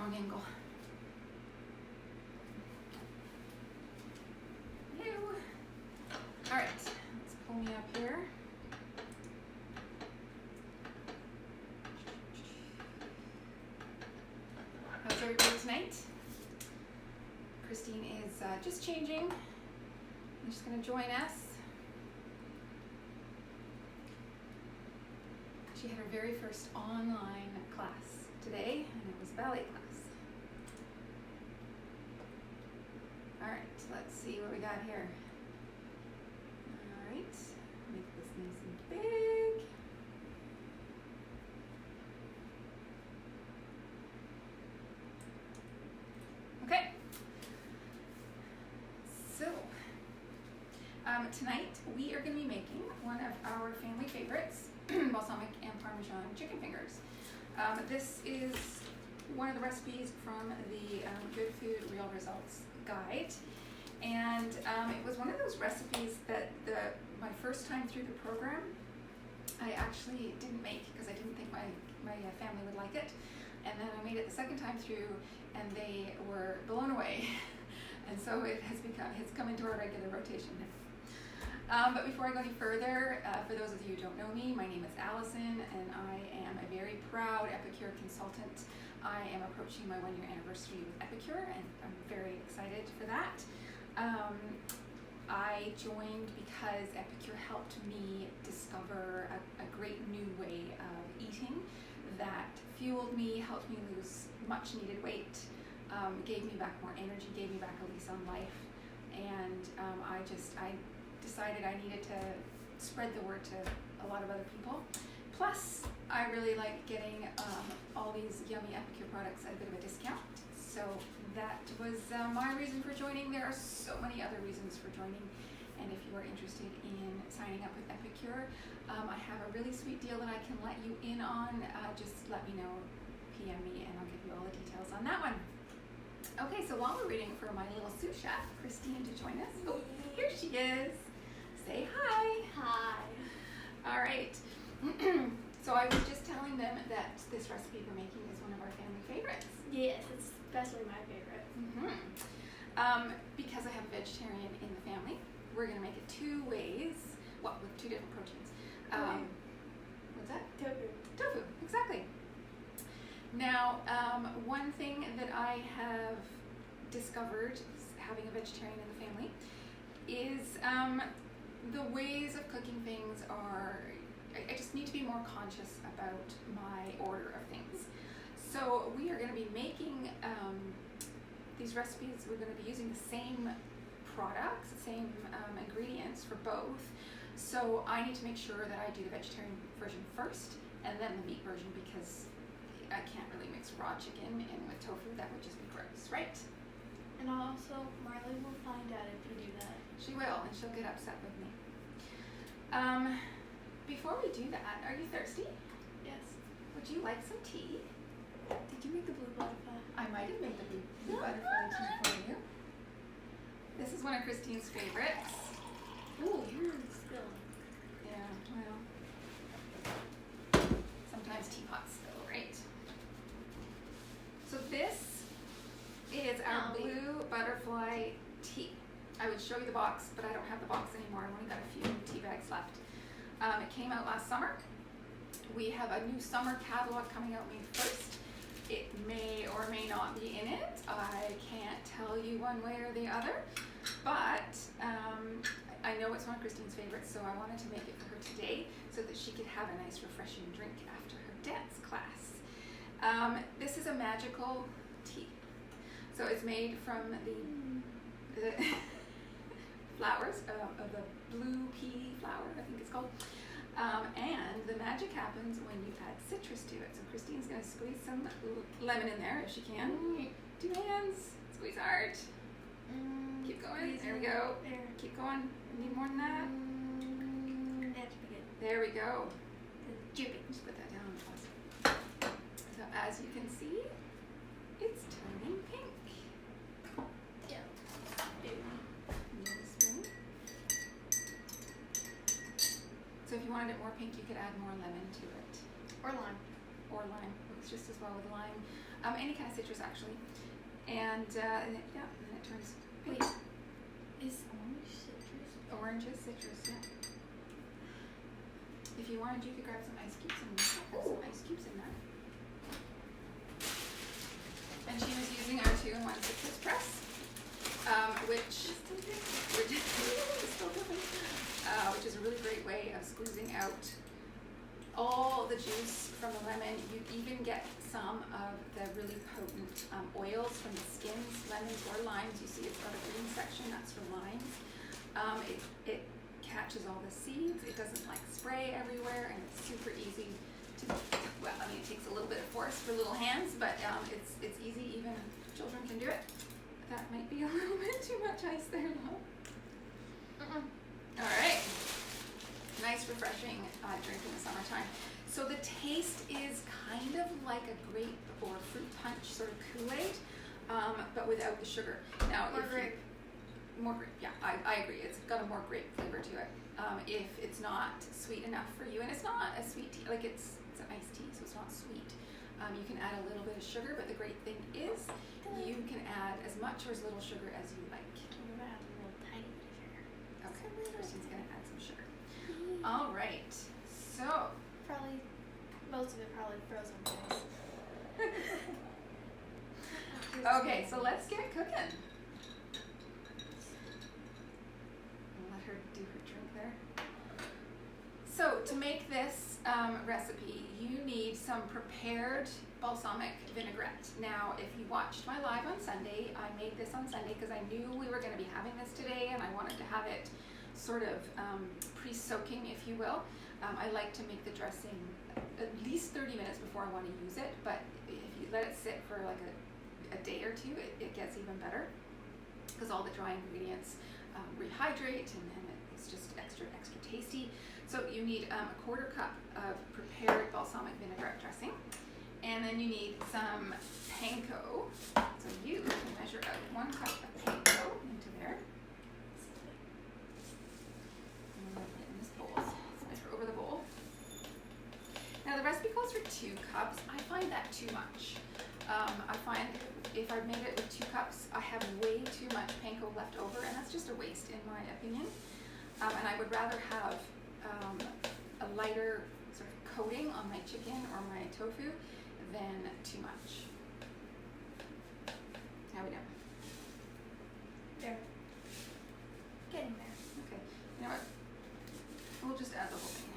wrong angle. Hello. All right, let's pull me up here. How's everybody tonight? Christine is just changing. She's going to join us. She had her very first online class today, and it was ballet class. All right, let's see what we got here. All right, make this nice and big. Okay. So, tonight we are going to be making one of our family favorites, Balsamic and Parmesan chicken fingers. This is one of the recipes from the Good Food Real Results guide, and it was one of those recipes that my first time through the program I actually didn't make because I didn't think my family would like it, and then I made it the second time through and they were blown away. And so it's come into our regular rotation now. But before I go any further, for those of you who don't know me, my name is Allison, and I am a very proud Epicure consultant. I am approaching my 1-year anniversary with Epicure, and I'm very excited for that. I joined because Epicure helped me discover a great new way of eating that fueled me, helped me lose much needed weight, gave me back more energy, gave me back a lease on life, and I decided I needed to spread the word to a lot of other people. Plus, I really like getting all these yummy Epicure products at a bit of a discount. So that was my reason for joining. There are so many other reasons for joining. And if you are interested in signing up with Epicure, I have a really sweet deal that I can let you in on. Just let me know, PM me, and I'll give you all the details on that one. Okay, so while we're waiting for my little sous chef, Christine, to join us. Oh, here she is. Say hi. Hi. All right. So I was just telling them that this recipe we're making is one of our family favorites. Yes, it's especially my favorite. Because I have a vegetarian in the family, we're going to make it two ways. Well, with two different proteins. What's that? Tofu. Tofu, exactly. Now, one thing that I have discovered having a vegetarian in the family is the ways of cooking things are, I just need to be more conscious about my order of things. So we are going to be making these recipes. We're going to be using the same products, the same ingredients for both. So I need to make sure that I do the vegetarian version first and then the meat version, because I can't really mix raw chicken in with tofu. That would just be gross, right? And also, Marley will find out if you do that. She will, and she'll get upset with me. Before we do that, are you thirsty? Yes. Would you like some tea? Did you make the blue butterfly? I might have made the blue butterfly tea for you. This is one of Christine's favorites. Ooh, yours is still. Yeah, well, sometimes teapots spill, right? So this is our blue butterfly tea. I would show you the box, but I don't have the box anymore. I've only got a few tea bags left. It came out last summer. We have a new summer catalog coming out May 1st. It may or may not be in it. I can't tell you one way or the other, but I know it's one of Christine's favorites, so I wanted to make it for her today so that she could have a nice refreshing drink after her dance class. This is a magical tea. So it's made from the flowers of the blue pea flower, I think it's called. And the magic happens when you add citrus to it. So Christine's going to squeeze some lemon in there if she can. 2 hands. Squeeze hard. Keep going. There we go. There. Keep going. Need more than that. That's pretty good. There we go. Just put that down. So as you can see, it's turning pink. Yeah. Spoon. So if you wanted it more pink, you could add more lemon to it. Or lime. Or lime. works just as well with lime. Any kind of citrus actually. And then it turns pink. Wait, is orange citrus? Orange is citrus, yeah. If you wanted, you could grab some ice cubes and put some ice cubes in there. And she was using our 2-in-1 citrus press, which is a really great way of squeezing out all the juice from the lemon. You even get some of the really potent oils from the skins, lemons or limes. You see it's got a green section, that's for limes. It catches all the seeds, it doesn't like spray everywhere, and it's super easy to, well, I mean it takes a little bit of force for little hands, but it's easy, even children can do it. That might be a little bit too much ice there, no? Alright. Nice refreshing drink in the summertime. So the taste is kind of like a grape or fruit punch sort of Kool-Aid, but without the sugar. Now, More grape. More grape, yeah, I agree. It's got a more grape flavor to it. If it's not sweet enough for you, and it's not a sweet tea, like it's an iced tea, so it's not sweet. You can add a little bit of sugar, but the great thing is you can add as much or as little sugar as you like. I'm gonna add a little tiny bit of sugar. Okay, Kristen's gonna add some sugar. All right, so. Probably, most of it probably frozen ice. Okay, so let's get cooking. I'll let her do her drink there. So to make this recipe, you need some prepared balsamic vinaigrette. Now, if you watched my live on Sunday, I made this on Sunday because I knew we were going to be having this today, and I wanted to have it sort of pre-soaking, if you will. I like to make the dressing at least 30 minutes before I want to use it, but if you let it sit for like a day or two, it gets even better because all the dry ingredients rehydrate, and then it's just extra tasty. So you need a 1/4 cup of prepared balsamic vinaigrette dressing, and then you need some panko. So you can measure out 1 cup of panko into there. In this bowl, let's measure over the bowl. Now the recipe calls for 2 cups. I find that too much. I find if I've made it with 2 cups, I have way too much panko left over, and that's just a waste in my opinion. And I would rather have a lighter sort of coating on my chicken or my tofu than too much. How we doing? There. Getting there. Okay. You know what? We'll just add the whole thing.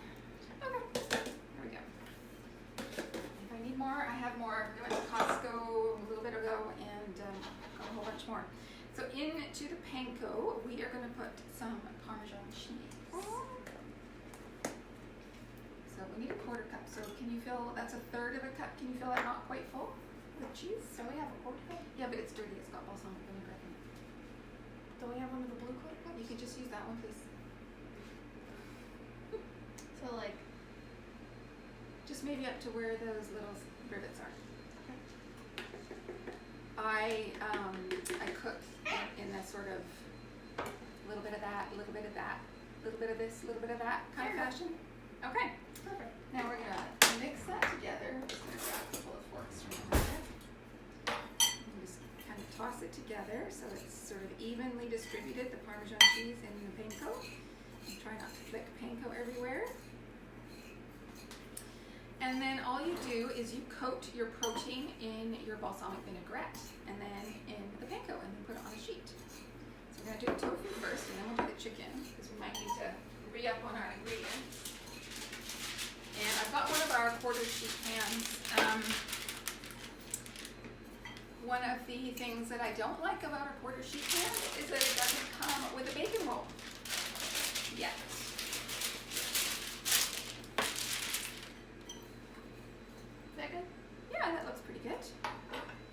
Okay. There we go. If I need more, I have more. I went to Costco a little bit ago and got a whole bunch more. So into the panko, we are going to put some Parmesan cheese. So we need a 1/4 cup. So can you feel that's a 1/3 of a cup? Can you feel that not quite full with cheese? Don't we have a 1/4 cup? Yeah, but it's dirty. It's got balsamic vinaigrette in it. Don't we have one of the blue 1/4 cups? You can just use that one, please. So like, Just maybe up to where those little rivets are. okay. I cook in this sort of little bit of that, a little bit of that, a little bit of this, a little bit of that kind of fashion. Okay. Perfect. Now we're gonna mix that together. I'm just gonna grab a couple of forks from there. And just kind of toss it together so it's sort of evenly distributed, the Parmesan cheese and the panko. And try not to flick panko everywhere. And then all you do is you coat your protein in your balsamic vinaigrette and then in the panko and then put it on a sheet. So we're gonna do the tofu first and then we'll do the chicken because we might need to re-up on our ingredients. And I've got one of our 1/4 sheet pans. One of the things that I don't like about our 1/4 sheet pan is that it doesn't come with a bacon roll yet. Is that good? Yeah, that looks pretty good.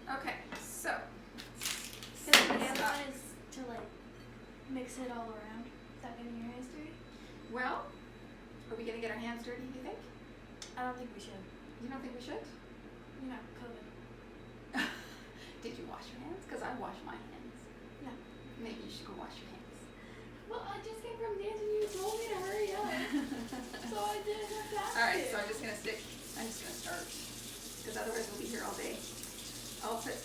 Okay, so Because the other one is to like mix it all around. Is that getting your hands dirty? well, are we gonna get our hands dirty, do you think? I don't think we should. You don't think we should? You know, COVID. Did you wash your hands? Because I wash my hands. No. Maybe you should go wash your hands. Well, I just came from dance and you told me to hurry up. So I did it fast. Alright, so I'm just gonna start. Because otherwise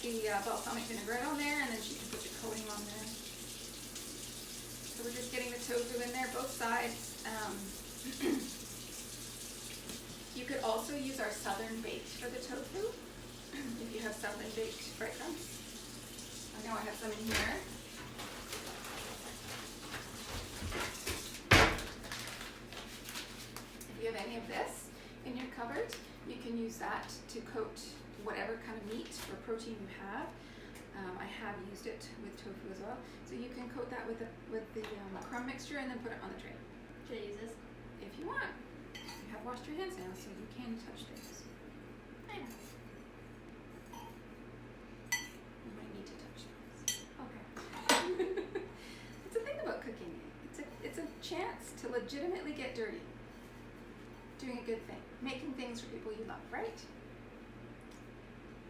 the balsamic vinaigrette on there, and then she can put the coating on there. So we're just getting the tofu in there, both sides. You could also use our southern baked for the tofu, if you have southern baked breadcrumbs. I know I have some in here. If you have any of this in your cupboard, you can use that to coat whatever kind of meat or protein you have. I have used it with tofu as well. So you can coat that with the crumb mixture and then put it on the tray. Should I use this? If you want. You have washed your hands now, so you can touch this. I know. You might need to touch this. Okay. It's a thing about cooking. It's a chance to legitimately get dirty. Doing a good thing. Making things for people you love, right?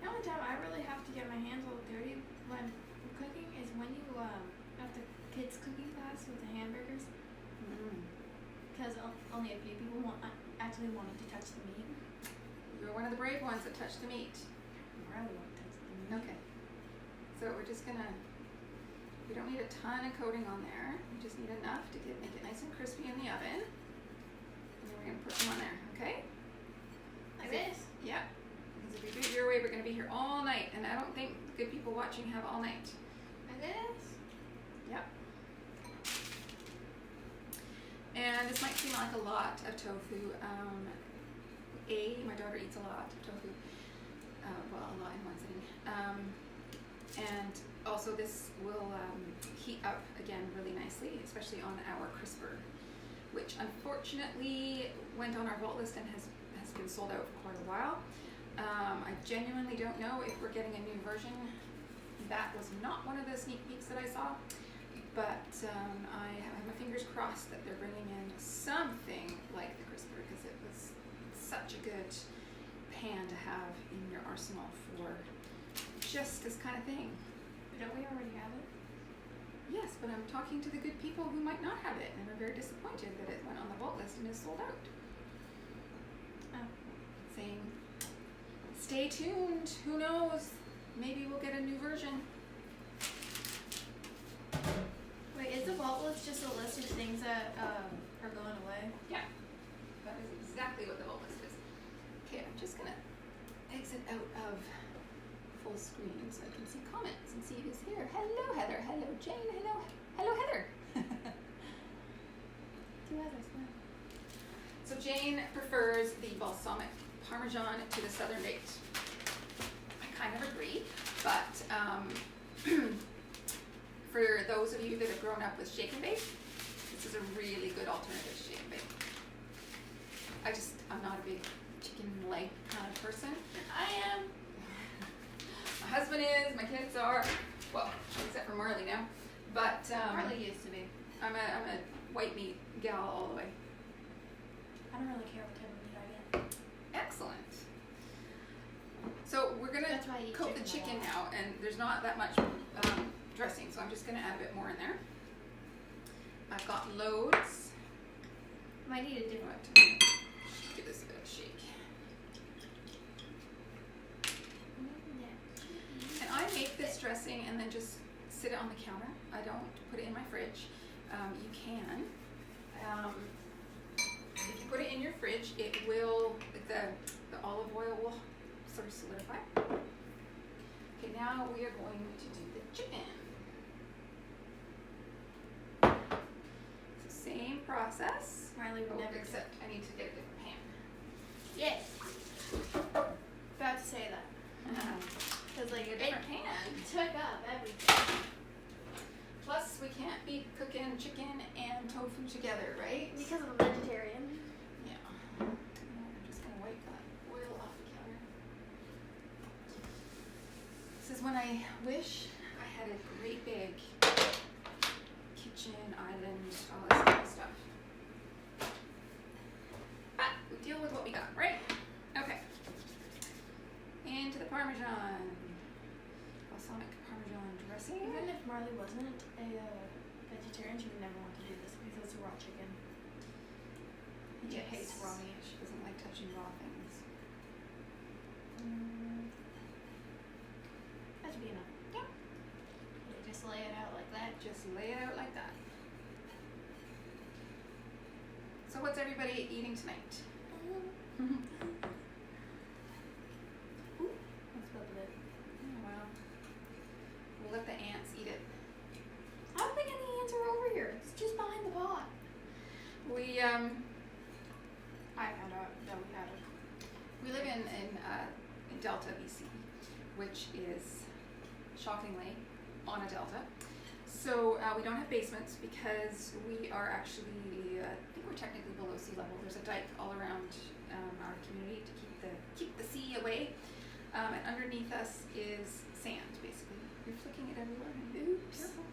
The only time I really have to get my hands a little dirty when cooking is when you at the kids cooking class with the hamburgers, because only a few people actually wanted to touch the meat. You're one of the brave ones that touched the meat. I really want to touch the meat. Okay. So we're just gonna, we don't need a ton of coating on there. We just need enough to make it nice and crispy in the oven. And then we're gonna put them on there, okay? Like this? Yeah. Because if we do it your way, we're gonna be here all night, and I don't think the good people watching have all night. Like this? Yep. And this might seem like a lot of tofu. My daughter eats a lot of tofu. Well, a lot in one sitting. And also this will heat up again really nicely, especially on our crisper, which unfortunately went on our vault list and has been sold out for quite a while. I genuinely don't know if we're getting a new version. That was not one of the sneak peeks that I saw, but I have my fingers crossed that they're bringing in something like the crisper, because it was such a good pan to have in your arsenal for just this kind of thing. But don't we already have it? Yes, but I'm talking to the good people who might not have it and are very disappointed that it went on the vault list and is sold out. Oh. Saying, stay tuned, who knows, maybe we'll get a new version. Wait, is the vault list just a list of things that are going away? Yeah, that is exactly what the vault list is. Okay, I'm just gonna exit out of full screen so I can see comments and see who's here. Hello Heather, hello Jane, hello Heather. Two others, wow. So Jane prefers the balsamic Parmesan to the southern baked. I kind of agree, but for those of you that have grown up with shake and bake, this is a really good alternative to shake and bake. I'm not a big chicken leg kind of person. I am. My husband is, my kids are, well, except for Marley now, but Marley used to be. I'm a white meat gal all the way. I don't really care what type of meat I get. Excellent. So we're gonna That's why I eat coat the chicken chicken a lot. now, and there's not that much dressing, so I'm just gonna add a bit more in there. I've got loads. Might need a different. Give this a bit of a shake. And I make this dressing and then just sit it on the counter. I don't put it in my fridge. You can. If you put it in your fridge, it will, the olive oil will sort of solidify. Okay, now we are going to do the chicken. So same process. Marley would never. Except I need to get a different pan. Yes. About to say that. Because like A it different pan. took up everything. Plus, we can't be cooking chicken and tofu together, right? Because I'm a vegetarian. Yeah. I'm just gonna wipe that oil off the counter. This is when I wish I had a great big kitchen island, all this kind of stuff. But we deal with what we got, right? Okay. Into the Parmesan. Balsamic Parmesan dressing. Even if Marley wasn't a vegetarian, she would never want to do this because it's raw chicken. She hates raw meat. She doesn't like touching raw things. That's Just lay it out like that. So what's everybody eating tonight? Ooh, that's about it. Oh, wow. We'll let the ants eat it. I don't think any ants are over here. It's just behind the pot. I found out that we had it. We live in Delta, BC, which is shockingly on a delta. So we don't have basements because we are actually, I think we're technically below sea level. There's a dike all around our community to keep the sea away. And underneath us is sand, basically. You're flicking it everywhere. Oops. Careful.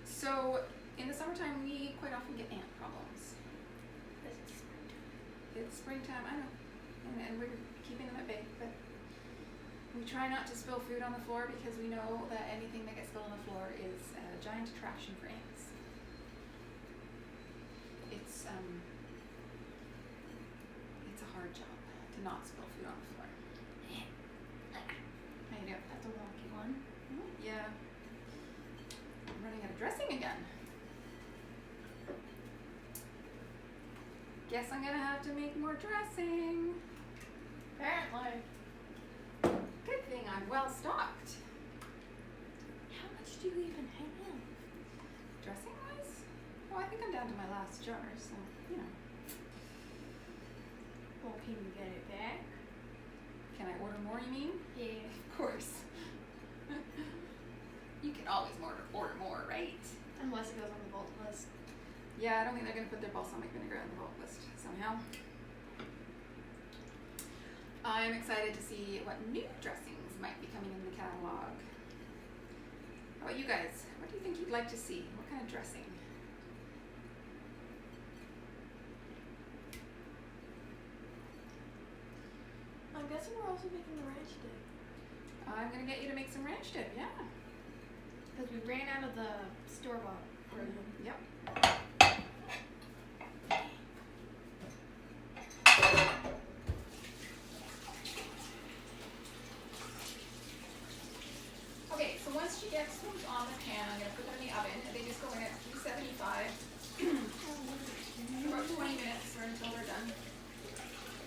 So in the summertime, we quite often get ant problems. It's springtime, I know, and we're keeping them at bay, but we try not to spill food on the floor because we know that anything that gets spilled on the floor is a giant attraction for ants. It's a hard job to not spill food on the floor. How you doing? That's a wonky one. Yeah. I'm running out of dressing again. Guess I'm gonna have to make more dressing. Apparently. Good thing I'm well stocked. How much do you even have? Dressing wise? Well, I think I'm down to my last jar, so, you know. Well, can you get it back? Can I order more, you mean? Yeah. Of course. You can always order more, right? Unless it goes on the vault list. Yeah, I don't think they're going to put their balsamic vinegar on the vault list somehow. I'm excited to see what new dressings might be coming in the catalog. How about you guys? What do you think you'd like to see? What kind of dressing? I'm guessing we're also making the ranch dip. I'm going to get you to make some ranch dip, yeah. Because we ran out of the store-bought version. Yep. Okay, so once she gets those on the pan, I'm going to put them in the oven. They just go in at 375 for about 20 minutes or until they're done.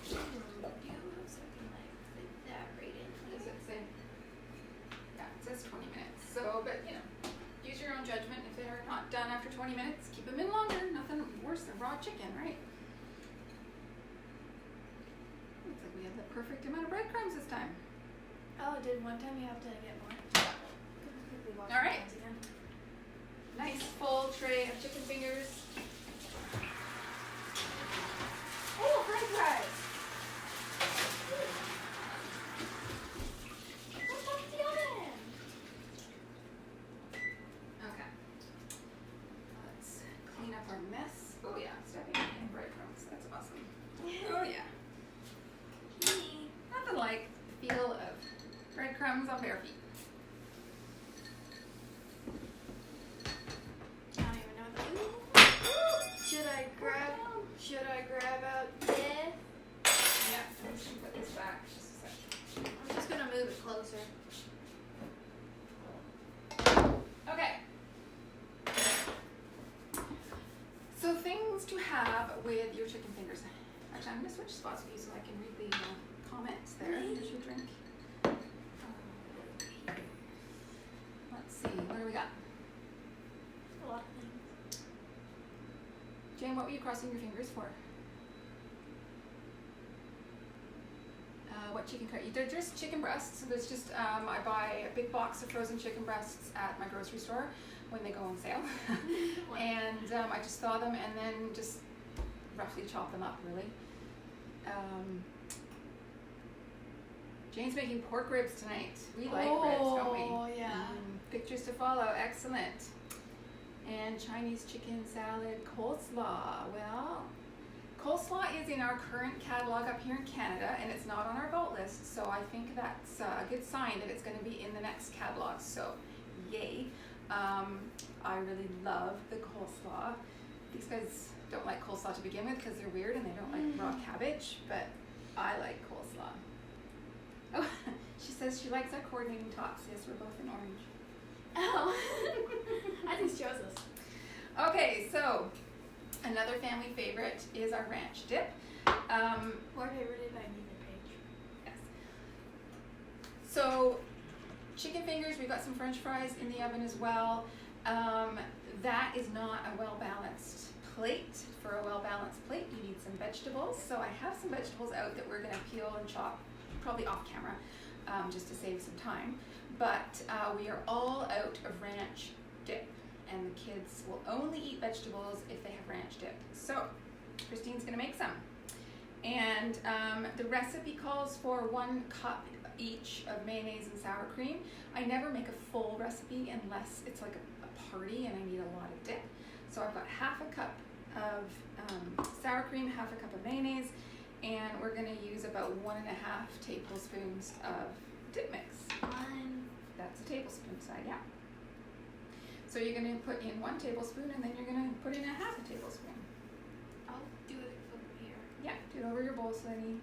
You have something like fit that right in. What does it say? Yeah, it says 20 minutes. So, but you know, use your own judgment. If they're not done after 20 minutes, keep them in longer. Nothing worse than raw chicken, right? Looks like we have the perfect amount of breadcrumbs this time. Oh, did one time you have to get more? All right. Nice full tray of chicken fingers. Oh, french fries. What's up with the oven? Okay. Let's clean up our mess. Oh yeah, stepping in breadcrumbs. That's awesome. Oh yeah. Nothing like the feel of breadcrumbs on bare feet. I don't even know that. Should I grab out this? Yeah, we should put this back just a second. I'm just gonna move it closer. Okay. So things to have with your chicken fingers. Actually, I'm going to switch spots with you so I can read the comments there. Here's your drink. Let's see, what do we got? A lot of things. Jane, what were you crossing your fingers for? What chicken cut? They're just chicken breasts. So there's just, I buy a big box of frozen chicken breasts at my grocery store when they go on sale. And I just thaw them and then just roughly chop them up, really. Jane's making pork ribs tonight. We like ribs, don't we? Oh, yeah. Pictures to follow. Excellent. And Chinese chicken salad coleslaw. Well, coleslaw is in our current catalog up here in Canada, and it's not on our vault list, so I think that's a good sign that it's going to be in the next catalog, so yay. I really love the coleslaw. These guys don't like coleslaw to begin with because they're weird and they don't like raw cabbage, but I like coleslaw. Oh, she says she likes our coordinating tops. Yes, we're both in orange. Oh. I just chose this. Okay, so another family favorite is our ranch dip. More favorited by me than Paige. Yes. So chicken fingers, we've got some French fries in the oven as well. That is not a well-balanced plate. For a well-balanced plate, you need some vegetables. So I have some vegetables out that we're gonna peel and chop, probably off camera, just to save some time. But we are all out of ranch dip, and the kids will only eat vegetables if they have ranch dip. So Christine's gonna make some. And the recipe calls for 1 cup each of mayonnaise and sour cream. I never make a full recipe unless it's like a party and I need a lot of dip. So I've got half a cup of sour cream, half a cup of mayonnaise, and we're gonna use about 1.5 tablespoons of dip mix. That's a tablespoon side, yeah. So you're gonna put in 1 tablespoon and then you're gonna put in 1/2 tablespoon. I'll do it over here. Yeah, do it over your bowl so any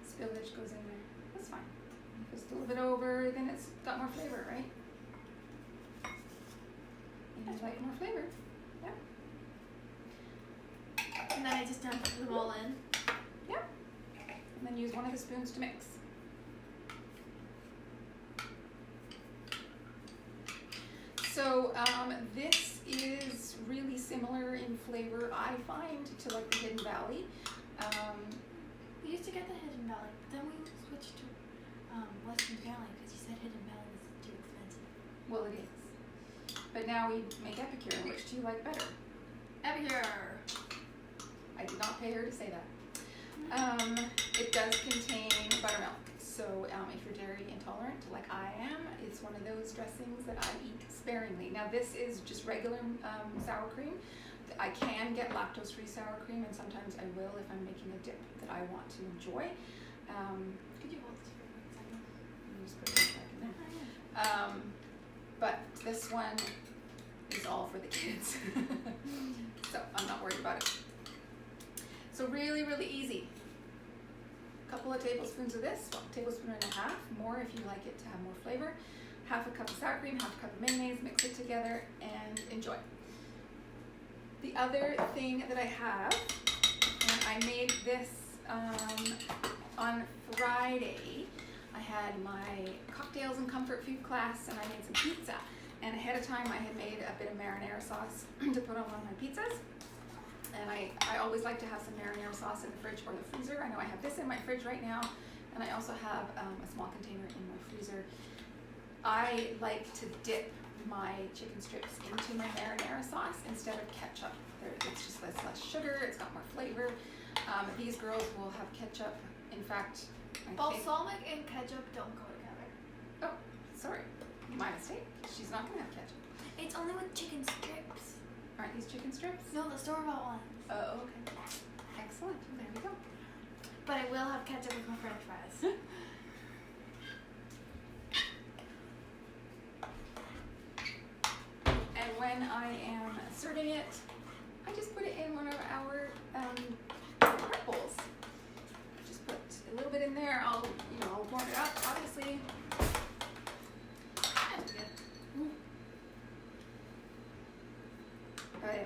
spillage goes in there. That's fine. Just a little bit over, then it's got more flavor, right? And you like more flavor. Yeah. And then I just dump them all in. Yeah. And then use one of the spoons to mix. So this is really similar in flavor, I find, to like the Hidden Valley. We used to get the Hidden Valley, but then we switched to Western Valley because you said Hidden Valley was too expensive. Well, it is. But now we make Epicure. Which do you like better? Epicure! I did not pay her to say that. It does contain buttermilk. So if you're dairy intolerant, like I am, it's one of those dressings that I eat sparingly. Now this is just regular sour cream. I can get lactose-free sour cream, and sometimes I will if I'm making a dip that I want to enjoy. Could you hold this for 1 second? Let me just put it back in there. But this one is all for the kids. So I'm not worried about it. So really, really easy. Couple of tablespoons of this, 1.5 tablespoons, more if you like it to have more flavor. 1/2 cup of sour cream, 1/2 cup of mayonnaise, mix it together and enjoy. The other thing that I have, and I made this on Friday, I had my cocktails and comfort food class and I made some pizza. And ahead of time I had made a bit of marinara sauce to put on one of my pizzas. And I always like to have some marinara sauce in the fridge or the freezer. I know I have this in my fridge right now, and I also have a small container in my freezer. I like to dip my chicken strips into my marinara sauce instead of ketchup. It's just less sugar, it's got more flavor. These girls will have ketchup. In fact, Balsamic and ketchup don't go together. Oh, sorry. My mistake. She's not going to have ketchup. It's only with chicken strips. Aren't these chicken strips? No, the store-bought ones. Oh, okay. Excellent. There we go. But I will have ketchup with my French fries. And when I am serving it, I just put it in one of our bread bowls. Just put a little bit in there. I'll warm it up, obviously. That's good.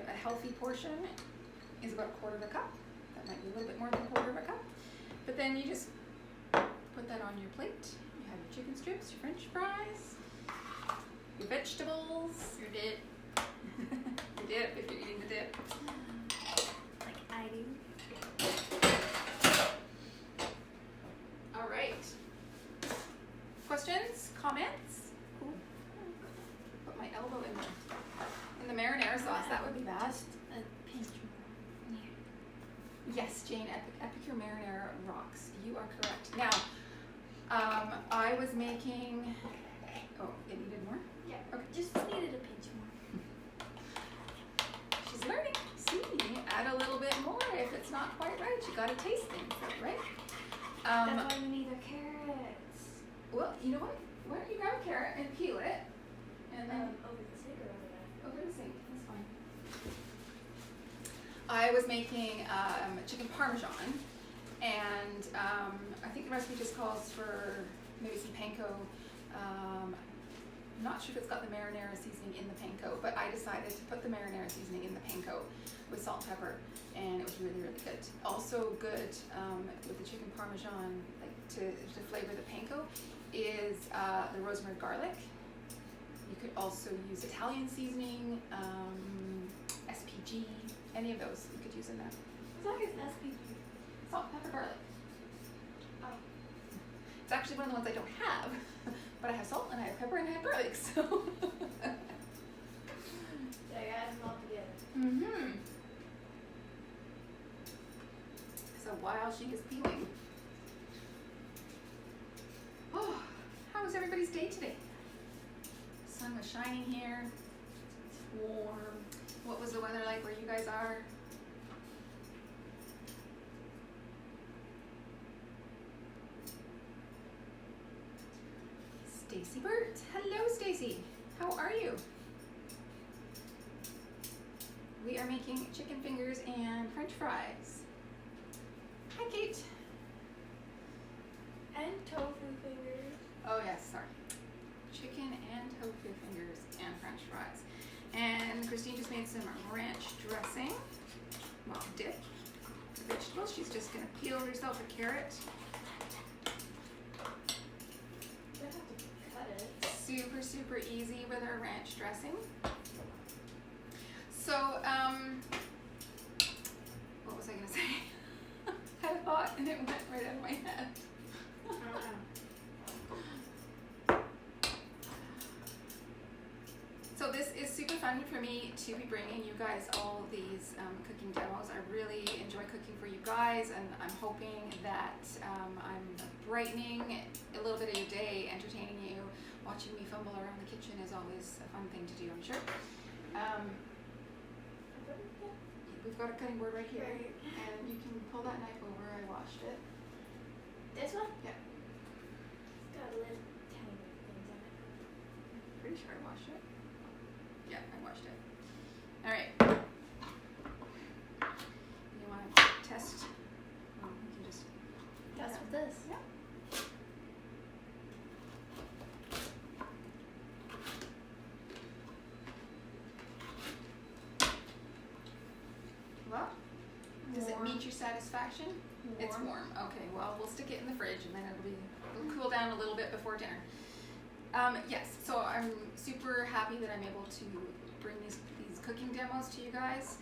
A healthy portion is about 1/4 cup. That might be a little bit more than 1/4 cup. But then you just put that on your plate. You have your chicken strips, your French fries, your vegetables. Your dip. Your dip, if you're eating the dip. Like I do. All right. Questions? Comments? Cool. Put my elbow in the marinara sauce. That would be bad. Just a pinch more. Yes, Jane, Epicure marinara rocks. You are correct. Now, I was making. Oh, it needed more? Yeah. Okay. Just needed a pinch more. She's learning. See, add a little bit more if it's not quite right. You gotta taste things, right? That's why we need the carrots. Well, you know what? Why don't you grab a carrot and peel it, and then Over the sink or over there? over the sink. That's fine. I was making chicken Parmesan, and I think the recipe just calls for maybe some panko. I'm not sure if it's got the marinara seasoning in the panko, but I decided to put the marinara seasoning in the panko with salt and pepper, and it was really, really good. Also good with the chicken Parmesan, like to flavor the panko, is the rosemary garlic. You could also use Italian seasoning, SPG, any of those you could use in that. What is SPG? Salt, pepper, garlic. Oh. It's actually one of the ones I don't have, but I have salt and I have pepper and I have garlic, so. So you add them all together. Mm-hmm. So while she is peeling. Oh, how was everybody's day today? Sun was shining here. It's warm. What was the weather like where you guys are? Stacy Burt. Hello, Stacy. How are you? We are making chicken fingers and French fries. Hi, Kate. And tofu fingers. Oh yes, sorry. Chicken and tofu fingers and French fries. And Christine just made some ranch dressing. Well, dip the vegetables. She's just gonna peel herself a carrot. You have to cut it. Super, super easy with our ranch dressing. So, what was I gonna say? I had a thought and it went right out of my head. So this is super fun for me to be bringing you guys all of these cooking demos. I really enjoy cooking for you guys, and I'm hoping that I'm brightening a little bit of your day, entertaining you. Watching me fumble around the kitchen is always a fun thing to do, I'm sure. We've got a cutting board right here, Right. and you can pull that knife over. I washed it. This one? Yeah. It's got little tiny things on it. Pretty sure I washed it. Yeah, I washed it. All right. You want to test? Oh, you can just. That's with this. Yeah. Well, does it meet your satisfaction? It's warm. Okay, well, we'll stick it in the fridge and then it'll cool down a little bit before dinner. Yes, so I'm super happy that I'm able to bring these cooking demos to you guys.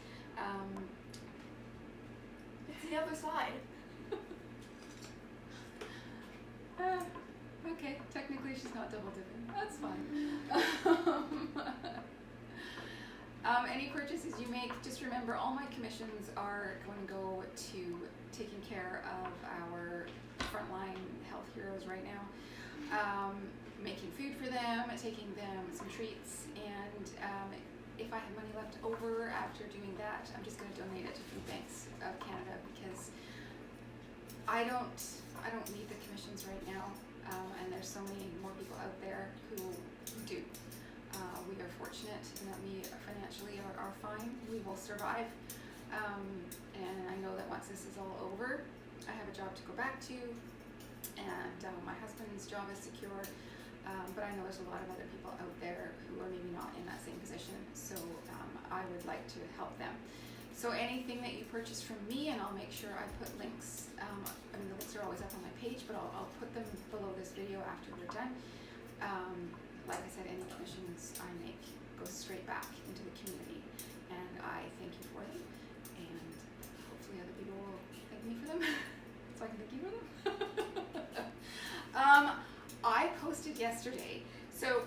It's the other side. Okay, technically she's not double dipping. That's fine. Any purchases you make, just remember all my commissions are going to go to taking care of our frontline health heroes right now. Making food for them, taking them some treats, and if I have money left over after doing that, I'm just going to donate it to Food Banks of Canada, because I don't need the commissions right now, and there's so many more people out there who do. We are fortunate in that we financially are fine. We will survive, and I know that once this is all over, I have a job to go back to, and my husband's job is secure. But I know there's a lot of other people out there who are maybe not in that same position, so I would like to help them. So anything that you purchase from me, and I'll make sure I put links, I mean the links are always up on my page, but I'll put them below this video after we're done. Like I said, any commissions I make go straight back into the community, and I thank you for them, and hopefully other people will thank me for them, so I can thank you for them. I posted yesterday, so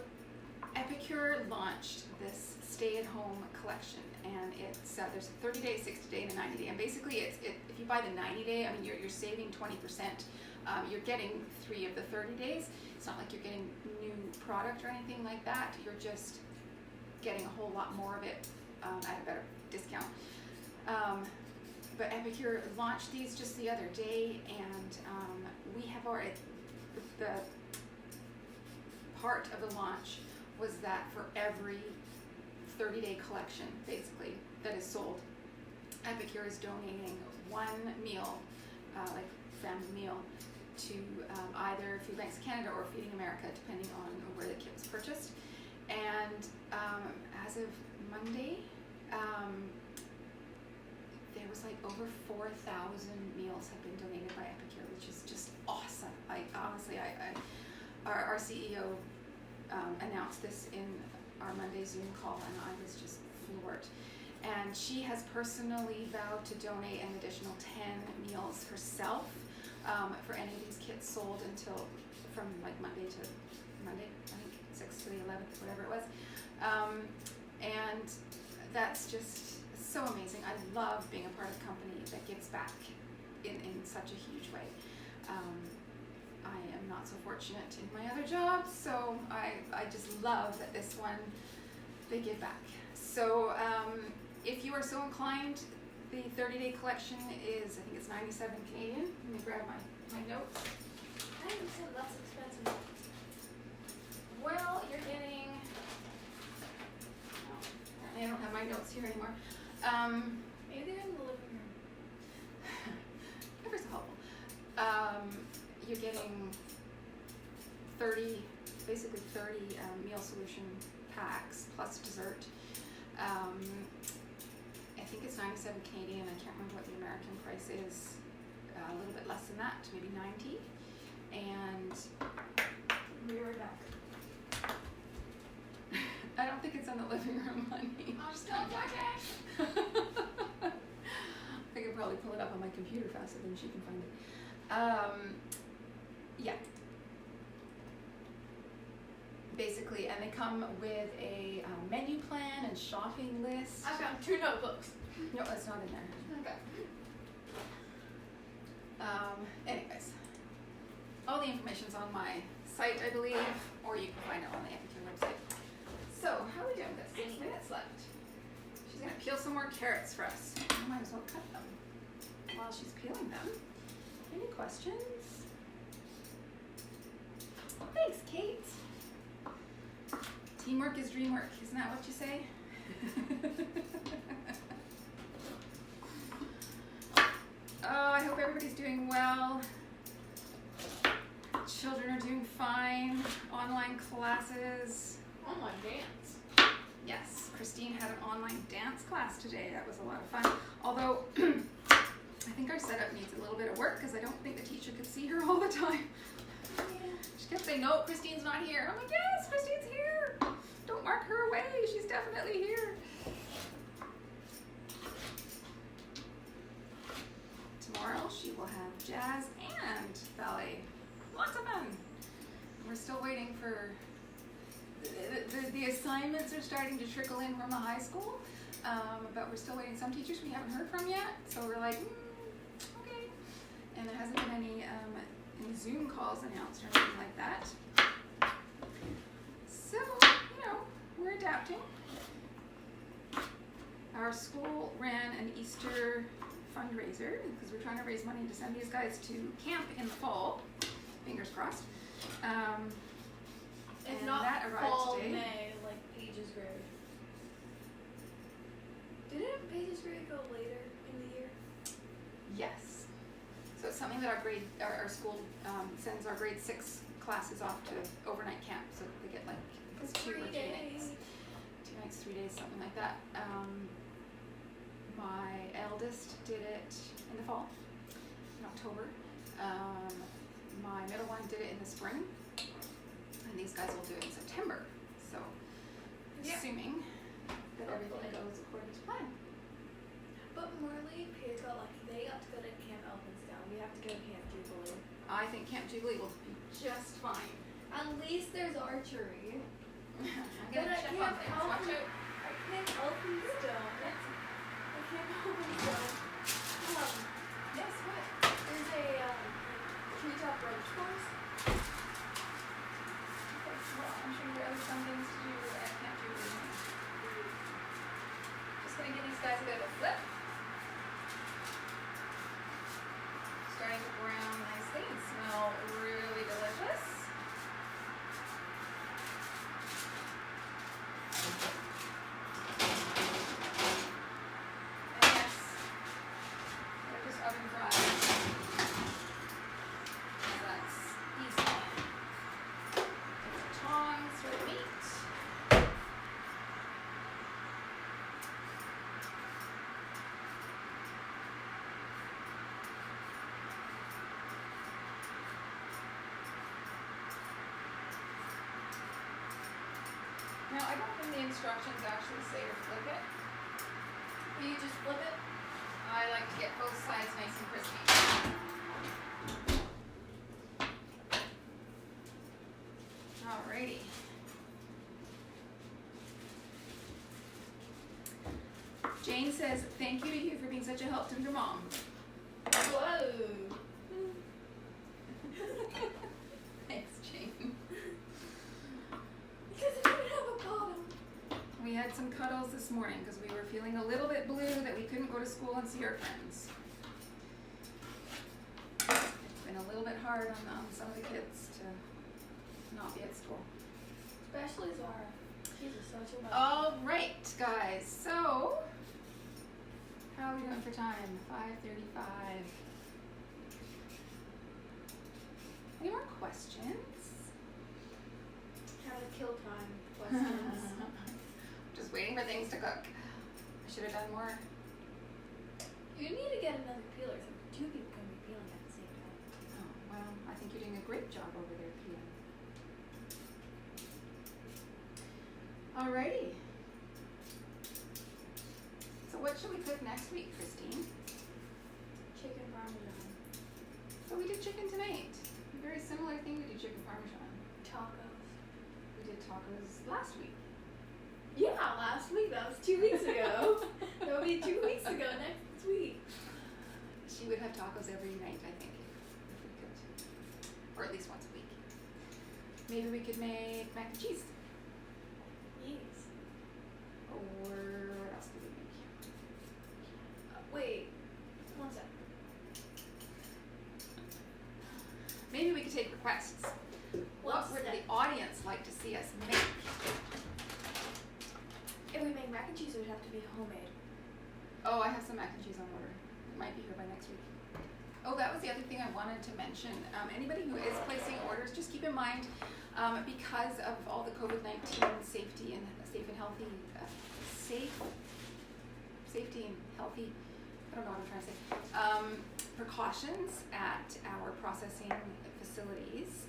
Epicure launched this stay-at-home collection, and it's there's a 30-day, 60-day, and a 90-day, and basically if you buy the 90-day, I mean you're saving 20%. You're getting 3 of the 30 days. It's not like you're getting new product or anything like that. You're just getting a whole lot more of it at a better discount. But Epicure launched these just the other day, and we have already, the part of the launch was that for every 30-day collection, basically, that is sold, Epicure is donating one meal, like family meal, to either Food Banks Canada or Feeding America, depending on where the kit was purchased. And as of Monday, there was like over 4,000 meals have been donated by Epicure, which is just awesome. Honestly, our CEO announced this in our Monday Zoom call, and I was just floored. And she has personally vowed to donate an additional 10 meals herself for any of these kits sold until from like Monday, I think 6th to the 11th, whatever it was. And that's just so amazing. I love being a part of a company that gives back in such a huge way. I am not so fortunate in my other jobs, so I just love that this one, they give back. So if you are so inclined, the 30-day collection is, I think it's 97 Canadian. Let me grab my notes. I understand that's expensive. Well, you're getting, apparently I don't have my notes here anymore. Maybe they're in the living room. Ever so helpful. You're getting 30 meal solution packs plus dessert. I think it's 97 Canadian. I can't remember what the American price is. A little bit less than that, maybe 90. And We were back. I don't think it's in the living room, honey. I'm still talking. I could probably pull it up on my computer faster than she can find it. Yeah. Basically, and they come with a menu plan and shopping list. I found 2 notebooks. No, it's not in there. Okay. Anyways, all the information's on my site, I believe, or you can find it on the Epicure website. So, how are we doing with this? 6 minutes left. She's gonna peel some more carrots for us. I might as well cut them while she's peeling them. Any questions? Thanks, Kate. Teamwork is dream work, isn't that what you say? Oh, I hope everybody's doing well. Children are doing fine. Online classes. Online dance. Yes, Christine had an online dance class today. That was a lot of fun. Although, I think our setup needs a little bit of work because I don't think the teacher could see her all the time. Yeah. She kept saying, no, Christine's not here. And I'm like, yes, Christine's here. Don't mark her away. She's definitely here. Tomorrow she will have jazz and ballet. Lots of fun. We're still waiting for the assignments are starting to trickle in from the high school, but we're still waiting. Some teachers we haven't heard from yet, so we're like, okay. And there hasn't been any Zoom calls announced or anything like that. So, we're adapting. Our school ran an Easter fundraiser because we're trying to raise money to send these guys to camp in the fall. Fingers crossed. It's And not that arrived fall today. May like Paige's grade. Didn't Paige's grade go later in the year? Yes. So it's something that our school sends our grade 6 classes off to overnight camp, so they get like 2 or 3 nights. 2 nights, 3 days, something like that. My eldest did it in the fall, in October. My middle one did it in the spring, and these guys will do it in September. So, Yeah. assuming that everything Hopefully. goes according to plan. But Marley, Paige got lucky. They got to go to Camp Elphinstown. We have to go to Camp Jubilee. I think Camp Jubilee will be just fine. At least there's archery. I'm But gonna at check Camp on things. Watch out. At Camp Elphinstone. At Camp Elphinstone. Yes, what? There's a treetop ropes course. Okay, well, I'm sure there are some things to do at Camp Jubilee. Just gonna give these guys a bit of a flip. Starting to brown nicely and smell really delicious. And yes, they're Now, I don't think the instructions actually say to flip it. Will you just flip it? I like to get both sides nice and crispy. Alrighty. Jane says, thank you to you for being such a help to your mom. Whoa. Thanks, Jane. Because it didn't have a bottom. We had some cuddles this morning because we were feeling a little bit blue that we couldn't go to school and see our friends. It's been a little bit hard on some of the kids to not be at school. Especially Zara. She's a social bug. All right, guys. So, how are we doing for time? 5:35. Any more questions? How to kill time questions. Just waiting for things to cook. I should have done more. You need to get another peeler so two people can be peeling at the same time. Oh, well, I think you're doing a great job over there, Pia. Alrighty. So what should we cook next week, Christine? Chicken parmesan. So we did chicken tonight. A very similar thing to do chicken parmesan. Tacos. We did tacos last week. Yeah, last week. That was 2 weeks ago. That would be 2 weeks ago next week. She would have tacos every night, I think, if we could. Or at least once a week. Maybe we could make mac and cheese. Yes. Or what else could we make? Wait. 1 sec. Maybe we could take requests. What would the audience like to see us make? If we make mac and cheese, it would have to be homemade. Oh, I have some mac and cheese on order. It might be here by next week. Oh, that was the other thing I wanted to mention. Anybody who is placing orders, just keep in mind, because of all the COVID-19 safety and healthy, safety and healthy, I don't know what I'm trying to say, precautions at our processing facilities,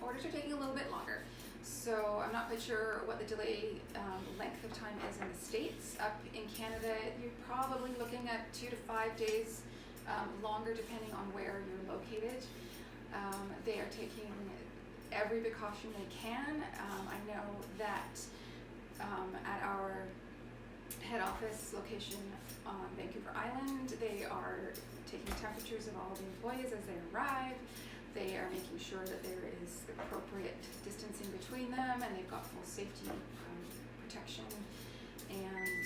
orders are taking a little bit longer. So I'm not quite sure what the delay length of time is in the States. Up in Canada, you're probably looking at 2 to 5 days longer depending on where you're located. They are taking every precaution they can. I know that at our head office location on Vancouver Island, they are taking temperatures of all the employees as they arrive. They are making sure that there is appropriate distancing between them, and they've got full safety protection. And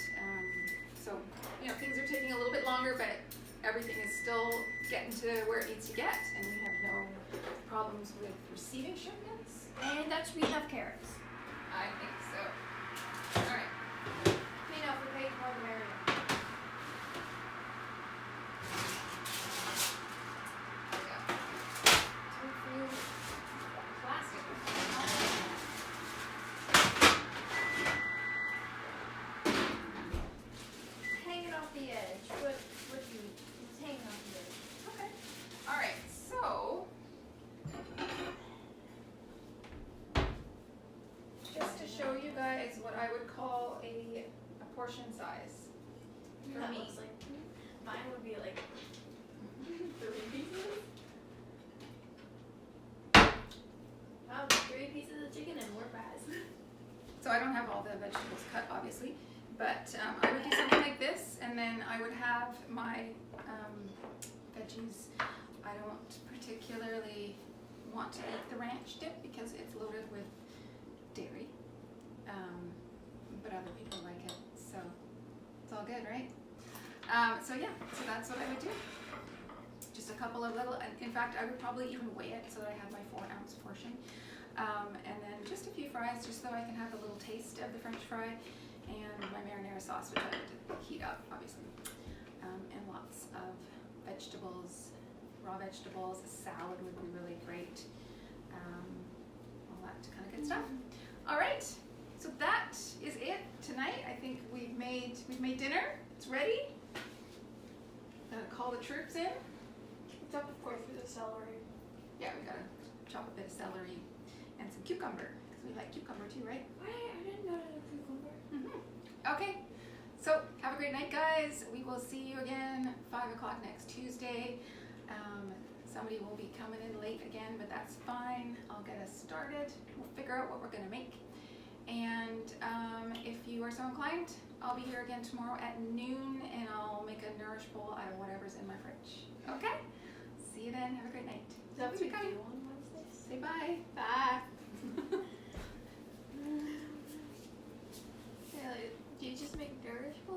so, you know, things are taking a little bit longer, but everything is still getting to where it needs to get, and we have no problems with receiving shipments. And that should be enough carrots. I think so. All right. You know, if we pay more the merrier. Plastic. Hanging off the edge. What do you? It's hanging off the edge. Okay. All right. So, just to show you guys what I would call a portion size for That me. looks like mine would be like 3 pieces. Wow, 3 pieces of chicken and more fries. So I don't have all the vegetables cut, obviously, but I would do something like this, and then I would have my veggies. I don't particularly want to eat the ranch dip because it's loaded with dairy, but other people like it, so it's all good, right? So yeah, so that's what I would do. Just a couple of little, in fact, I would probably even weigh it so that I have my 4-ounce portion. And then just a few fries, just so I can have a little taste of the French fry, and my marinara sauce, which I would heat up, obviously. And lots of vegetables, raw vegetables. A salad would be really great. All that kind of good stuff. All right, so that is it tonight. I think we've made dinner. It's ready. Call the troops in. Except of course for the celery. Yeah, we gotta chop a bit of celery and some cucumber because We like cucumber too, right? I didn't know that a cucumber. Okay, so have a great night, guys. We will see you again 5 o'clock next Tuesday. Somebody will be coming in late again, but that's fine. I'll get us started. We'll figure out what we're gonna make. And if you are so inclined, I'll be here again tomorrow at noon, and I'll make a nourish bowl out of whatever's in my fridge. Okay? See you then. Have a great night. Is that what you coming. do on Wednesdays? Say bye. Bye. Do you just make nourish